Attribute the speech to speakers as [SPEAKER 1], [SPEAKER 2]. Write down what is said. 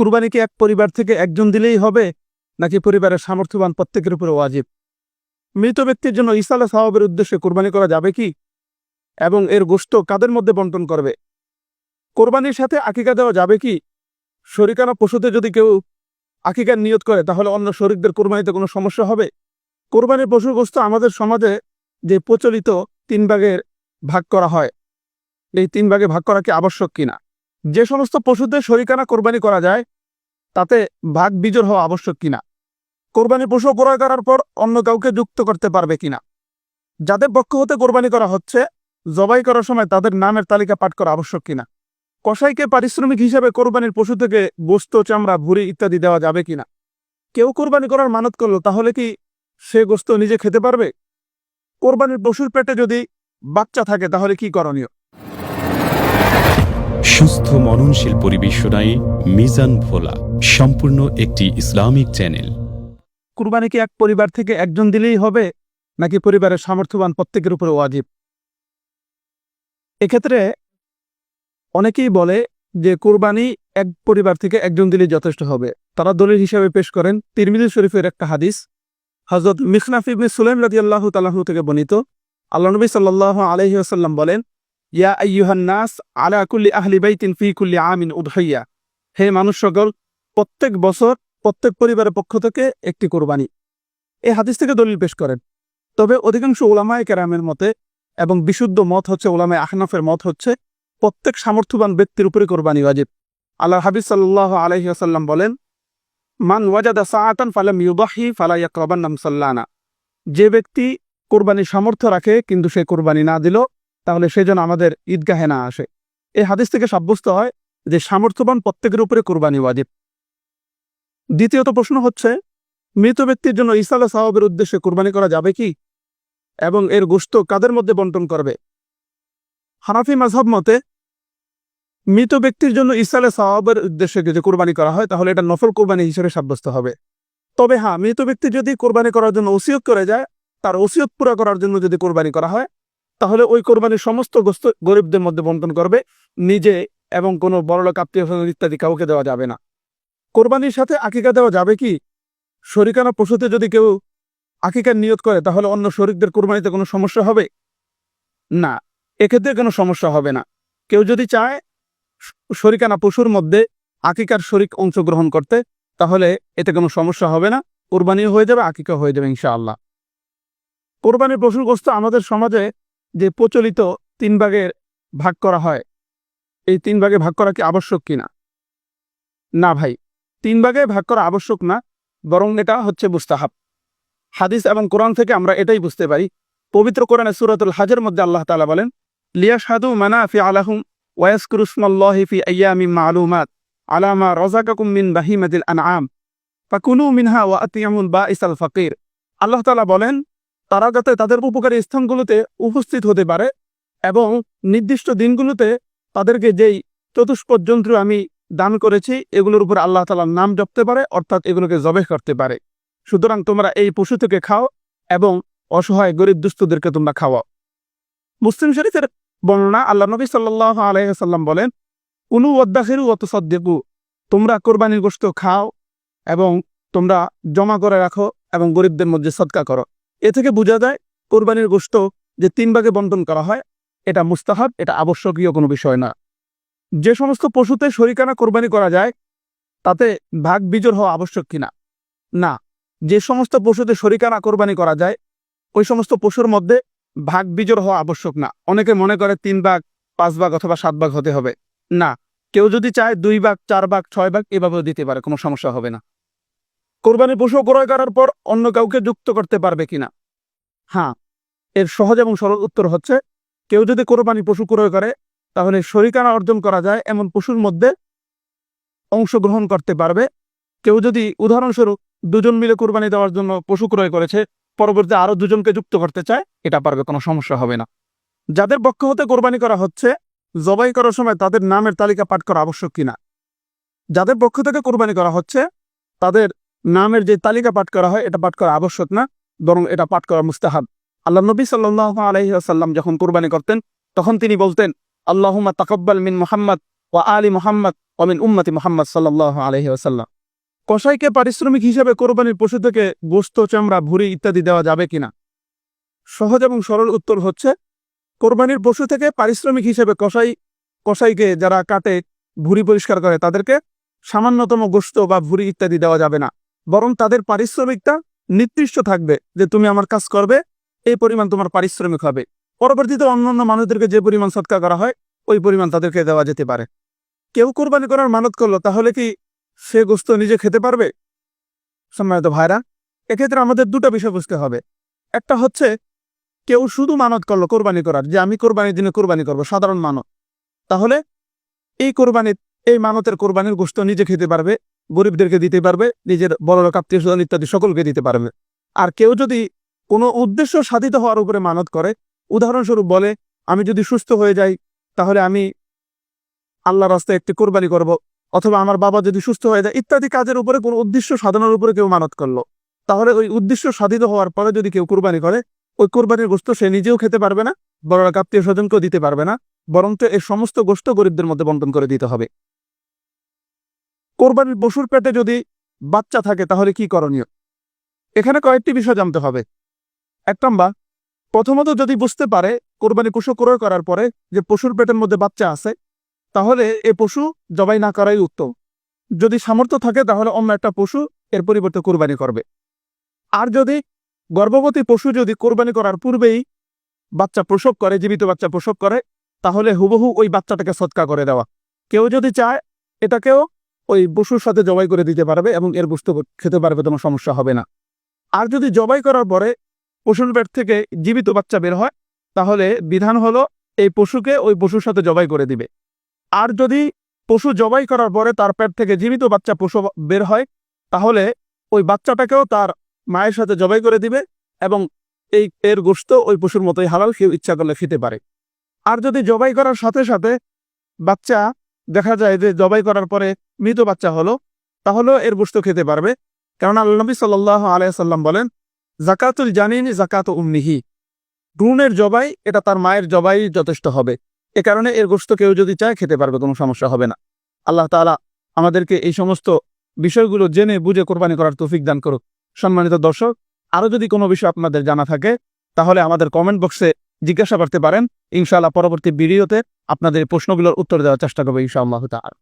[SPEAKER 1] কুরবানি কি এক পরিবার থেকে একজন দিলেই হবে, নাকি পরিবারের সামর্থ্যবান প্রত্যেকের উপরে ওয়াজিব? মৃত ব্যক্তির জন্য ইসালে সওয়াবের উদ্দেশ্যে কুরবানি করা যাবে কি, এবং এর গোশত কাদের মধ্যে বন্টন করবে? কোরবানির সাথে আকিকা দেওয়া যাবে কি? শরিকানা পশুতে যদি কেউ আকিকার নিয়ত করে তাহলে অন্য শরিকদের কোরবানিতে কোনো সমস্যা হবে? কোরবানির পশুর গোশত আমাদের সমাজে যে প্রচলিত 3 ভাগের ভাগ করা হয়, এই 3 ভাগে ভাগ করা কি আবশ্যক কিনা? যে সমস্ত পশুতে শরিকানা কোরবানি করা যায় তাতে ভাগ বিজোড় হওয়া আবশ্যক কিনা? কোরবানি পশু ক্রয় করার পর অন্য কাউকে যুক্ত করতে পারবে কিনা? যাদের পক্ষ হতে কোরবানি করা হচ্ছে জবাই করার সময় তাদের নামের তালিকা পাঠ করা আবশ্যক কিনা? কসাইকে পারিশ্রমিক হিসেবে কোরবানির পশু থেকে গোশত, চামড়া, ভুঁড়ি ইত্যাদি দেওয়া যাবে কিনা? কেউ কোরবানি করার মানত করলো তাহলে কি সে গোশত নিজে খেতে পারবে? কোরবানির পশুর পেটে যদি বাচ্চা থাকে তাহলে কি করণীয়?
[SPEAKER 2] সুস্থ মননশীল পরিবেশনায় মিজান ভোলা সম্পূর্ণ একটি ইসলামিক চ্যানেল।
[SPEAKER 1] কুরবানি কি এক পরিবার থেকে একজন দিলেই হবে, নাকি পরিবারের সামর্থ্যবান প্রত্যেকের উপরে ওয়াজিব? এক্ষেত্রে অনেকেই বলে যে কুরবানি এক পরিবার থেকে একজন দিলেই যথেষ্ট হবে। তারা দলিল হিসেবে পেশ করেন তিরমিজি শরীফের একটা হাদিস, হযরত মিখনাফ ইবনে সুলাইম রাদিয়াল্লাহু তাআলা আনহু থেকে বর্ণিত। আল্লাহ নবী সাল্লাল্লাহু আলাইহি ওয়াসাল্লাম বলেন, ইয়া আইয়ুহান নাস আলা কুল্লি আহলি বাইতিন ফি কুল্লি আমিন উদহিয়া, হে মানুষ সকল, প্রত্যেক বছর প্রত্যেক পরিবারের পক্ষ থেকে একটি কোরবানি। এই হাদিস থেকে দলিল পেশ করেন। তবে অধিকাংশ উলামায়ে কেরামের মতে এবং বিশুদ্ধ মত হচ্ছে উলামায়ে আহনাফের মত হচ্ছে প্রত্যেক সামর্থ্যবান ব্যক্তির উপরে কোরবানি ওয়াজিব। আল্লাহর হাবিব সাল্লাল্লাহু আলাইহি ওয়াসাল্লাম বলেন, মান ওয়াজাদা সাআতান ফালাম ইউদাহি ফালা ইয়াকরাবান্না মুসাল্লানা, যে ব্যক্তি কোরবানির সামর্থ্য রাখে কিন্তু সে কোরবানি না দিল তাহলে সে যেন আমাদের ঈদগাহে না আসে। এই হাদিস থেকে সাব্যস্ত হয় যে সামর্থ্যবান প্রত্যেকের উপরে কোরবানি ওয়াজিব। দ্বিতীয়ত প্রশ্ন হচ্ছে, মৃত ব্যক্তির জন্য ইসালে সওয়াবের উদ্দেশ্যে কোরবানি করা যাবে কি, এবং এর গোশত কাদের মধ্যে বন্টন করবে? হানাফি মাযহাব মতে মৃত ব্যক্তির জন্য ইসালে সওয়াবের উদ্দেশ্যে যদি কোরবানি করা হয় তাহলে এটা নফল কোরবানি হিসেবে সাব্যস্ত হবে। তবে হ্যাঁ, মৃত ব্যক্তি যদি কোরবানি করার জন্য ওসিয়ত করে যায়, তার ওসিয়ত পুরা করার জন্য যদি কোরবানি করা হয় তাহলে ওই কোরবানির সমস্ত গোশত গরিবদের মধ্যে বন্টন করবে, নিজে এবং কোনো বড়লোক আত্মীয় স্বজন ইত্যাদি কাউকে দেওয়া যাবে না। কোরবানির সাথে আকিকা দেওয়া যাবে কি? শরিকানা পশুতে যদি কেউ আকিকার নিয়ত করে তাহলে অন্য শরিকদের কোরবানিতে কোনো সমস্যা হবে? না, এক্ষেত্রে কোনো সমস্যা হবে না। কেউ যদি চায় শরিকানা পশুর মধ্যে আকিকার শরিক অংশগ্রহণ করতে তাহলে এতে কোনো সমস্যা হবে না, কোরবানিও হয়ে যাবে, আকিকা হয়ে যাবে ইনশাআল্লাহ। কোরবানির পশুর গোশত আমাদের সমাজে যে প্রচলিত 3 ভাগের ভাগ করা হয়, এই 3 ভাগে ভাগ করা কি আবশ্যক কিনা? না ভাই, 3 ভাগে ভাগ করা আবশ্যক না, বরং এটা হচ্ছে মুস্তাহাব। হাদিস এবং কোরআন থেকে আমরা এটাই বুঝতে পারি। পবিত্র কোরআনে সূরাতুল হজের মধ্যে আল্লাহ তাআলা বলেন, লিয়াশহাদু মানাফিআ লাহুম ওয়া ইয়াযকুরু ইসমাল্লাহি ফি আইয়ামিন মা'লুমাত আলা মা রাযাকাকুম মিন বাহিমাতিল আনআম ফাকুলু মিনহা ওয়া আতি'মুল বাঈসাল ফাকির। আল্লাহ তাআলা বলেন, তারা যাতে তাদের উপকারী স্থানগুলোতে উপস্থিত হতে পারে এবং নির্দিষ্ট দিনগুলোতে তাদেরকে যেই চতুষ্পদ জন্তু আমি দান করেছি এগুলোর উপর আল্লাহ তাআলার নাম জপতে পারে, অর্থাৎ এগুলোকে জবেহ করতে পারে। সুতরাং তোমরা এই পশু থেকে খাও এবং অসহায় গরিব দুস্থদেরকে তোমরা খাওয়াও। মুসলিম শরীফের বর্ণনা, আল্লাহ নবী সাল্লাল্লাহু আলাইহি ওয়াসাল্লাম বলেন, কুলু ওয়াদ্দাখিরু ওয়া তাসাদ্দাকু, তোমরা কোরবানির গোশত খাও এবং তোমরা জমা করে রাখো এবং গরিবদের মধ্যে সদকা করো। এ থেকে বোঝা যায় কোরবানির গোশত যে 3 ভাগে বন্টন করা হয় এটা মুস্তাহাব, এটা আবশ্যকীয় কোনো বিষয় না। যে সমস্ত পশুতে শরিকানা কোরবানি করা যায় তাতে ভাগ বিজোড় হওয়া আবশ্যক কিনা? না, যে সমস্ত পশুতে শরিকানা কোরবানি করা যায় ওই সমস্ত পশুর মধ্যে ভাগ বিজোড় হওয়া আবশ্যক না। অনেকে মনে করে 3 ভাগ, 5 ভাগ অথবা 7 ভাগ হতে হবে। না, কেউ যদি চায় 2 ভাগ, 4 ভাগ, 6 ভাগ এভাবেও দিতে পারে, কোনো সমস্যা হবে না। কোরবানি পশু ক্রয় করার পর অন্য কাউকে যুক্ত করতে পারবে কিনা? হ্যাঁ, এর সহজ এবং সরল উত্তর হচ্ছে, কেউ যদি কোরবানি পশু ক্রয় করে তাহলে শরিকানা অর্জন করা যায় এমন পশুর মধ্যে অংশগ্রহণ করতে পারবে। কেউ যদি উদাহরণস্বরূপ 2 জন মিলে কোরবানি দেওয়ার জন্য পশু ক্রয় করেছে, পরবর্তীতে আরো 2 জনকে যুক্ত করতে চায়, এটা পারবে, কোনো সমস্যা হবে না। যাদের পক্ষ হতে কোরবানি করা হচ্ছে জবাই করার সময় তাদের নামের তালিকা পাঠ করা আবশ্যক কিনা? যাদের পক্ষ থেকে কোরবানি করা হচ্ছে তাদের নামের যে তালিকা পাঠ করা হয় এটা পাঠ করা আবশ্যক না, বরং এটা পাঠ করা মুস্তাহাব। আল্লাহ নবী সাল্লাল্লাহু আলাইহি ওয়াসাল্লাম যখন কোরবানি করতেন তখন তিনি বলতেন, আল্লাহুম্মা তাকাব্বাল মিন মুহাম্মদ ওয়া আলি মুহাম্মদ ওয়া মিন উম্মতি মুহাম্মদ সাল্লাল্লাহু আলাইহি ওয়াসাল্লাম। কসাইকে পারিশ্রমিক হিসেবে কোরবানির পশু থেকে গোশত, চামড়া, ভুঁড়ি ইত্যাদি দেওয়া যাবে কিনা? সহজ এবং সরল উত্তর হচ্ছে, কোরবানির পশু থেকে পারিশ্রমিক হিসেবে কসাইকে যারা কাটে, ভুঁড়ি পরিষ্কার করে, তাদেরকে সামান্যতম গোশত বা ভুঁড়ি ইত্যাদি দেওয়া যাবে না। বরং তাদের পারিশ্রমিকটা নির্দিষ্ট থাকবে যে তুমি আমার কাজ করবে, এই পরিমাণ তোমার পারিশ্রমিক হবে। পরবর্তীতে অন্যান্য মানুষদেরকে যে পরিমাণ সদকা করা হয় ওই পরিমাণ তাদেরকে দেওয়া যেতে পারে। কেউ কোরবানি করার মানত করলো, তাহলে কি সে গোশত নিজে খেতে পারবে? সম্মানিত ভাইরা, এক্ষেত্রে আমাদের দুটো বিষয় বুঝতে হবে। একটা হচ্ছে, কেউ শুধু মানত করলো কোরবানি করার, যে আমি কোরবানির দিনে কোরবানি করবো, সাধারণ মানত, তাহলে এই মানতের কোরবানির গোশত নিজে খেতে পারবে, গরিবদেরকে দিতে পারবে, নিজের বড়লোক আত্মীয় স্বজন ইত্যাদি সকলকে দিতে পারবে। আর কেউ যদি কোনো উদ্দেশ্য সাধিত হওয়ার উপরে মানত করে, উদাহরণস্বরূপ বলে, আমি যদি সুস্থ হয়ে যাই তাহলে আমি আল্লাহর রাস্তায় একটি কোরবানি করব, অথবা আমার বাবা যদি সুস্থ হয়ে যায়, ইত্যাদি কাজের উপরে কোনো উদ্দেশ্য সাধনের উপরে কেউ মানত করলো, তাহলে ওই উদ্দেশ্য সাধিত হওয়ার পরে যদি কেউ কোরবানি করে, ওই কোরবানির গোশত সে নিজেও খেতে পারবে না, বড়লোক আত্মীয় স্বজনকেও দিতে পারবে না, বরং তো এই সমস্ত গোশত গরিবদের মধ্যে বন্টন করে দিতে হবে। কোরবানির পশুর পেটে যদি বাচ্চা থাকে তাহলে কি করণীয়? এখানে কয়েকটি বিষয় জানতে হবে। এক নম্বর, প্রথমত যদি বুঝতে পারে কোরবানি পশু ক্রয় করার পরে যে পশুর পেটের মধ্যে বাচ্চা আছে, তাহলে এ পশু জবাই না করাই উত্তম। যদি সামর্থ্য থাকে তাহলে অন্য একটা পশু এর পরিবর্তে কোরবানি করবে। আর যদি গর্ভবতী পশু যদি কোরবানি করার পূর্বেই বাচ্চা প্রসব করে, জীবিত বাচ্চা প্রসব করে, তাহলে হুবহু ওই বাচ্চাটাকে সদকা করে দেওয়া। কেউ যদি চায় এটাকেও ওই পশুর সাথে জবাই করে দিতে পারবে এবং এর বস্তু খেতে পারবে, কোনো সমস্যা হবে না। আর যদি জবাই করার পরে পশুর পেট থেকে জীবিত বাচ্চা বের হয়, তাহলে বিধান হলো এই পশুকে ওই পশুর সাথে জবাই করে দিবে। আর যদি পশু জবাই করার পরে তার পেট থেকে জীবিত বাচ্চা পশু বের হয়, তাহলে ওই বাচ্চাটাকেও তার মায়ের সাথে জবাই করে দিবে এবং এর গোশত ওই পশুর মতোই হালাল, কেউ ইচ্ছা করলে খেতে পারে। আর যদি জবাই করার সাথে সাথে বাচ্চা দেখা যায় যে জবাই করার পরে মৃত বাচ্চা হলো, তাহলেও এর গোশত খেতে পারবে। কারণ আল্লাহ নবী সাল্লাল্লাহু আলাইহি সাল্লাম বলেন, জাকাতুল জানিন জাকাত উম্মিহি, ভ্রূণের জবাই এটা তার মায়ের জবাই যথেষ্ট হবে। এ কারণে এর গোশত কেউ যদি চায় খেতে পারবে, কোনো সমস্যা হবে না। আল্লাহ তাআলা আমাদেরকে এই সমস্ত বিষয়গুলো জেনে বুঝে কোরবানি করার তৌফিক দান করুক। সম্মানিত দর্শক, আরও যদি কোনো বিষয় আপনাদের জানা থাকে তাহলে আমাদের কমেন্ট বক্সে জিজ্ঞাসা করতে পারেন। ইনশাআল্লাহ পরবর্তী ভিডিওতে আপনাদের প্রশ্নগুলোর উত্তর দেওয়ার চেষ্টা করবো ইনশাআল্লাহ তাআলা।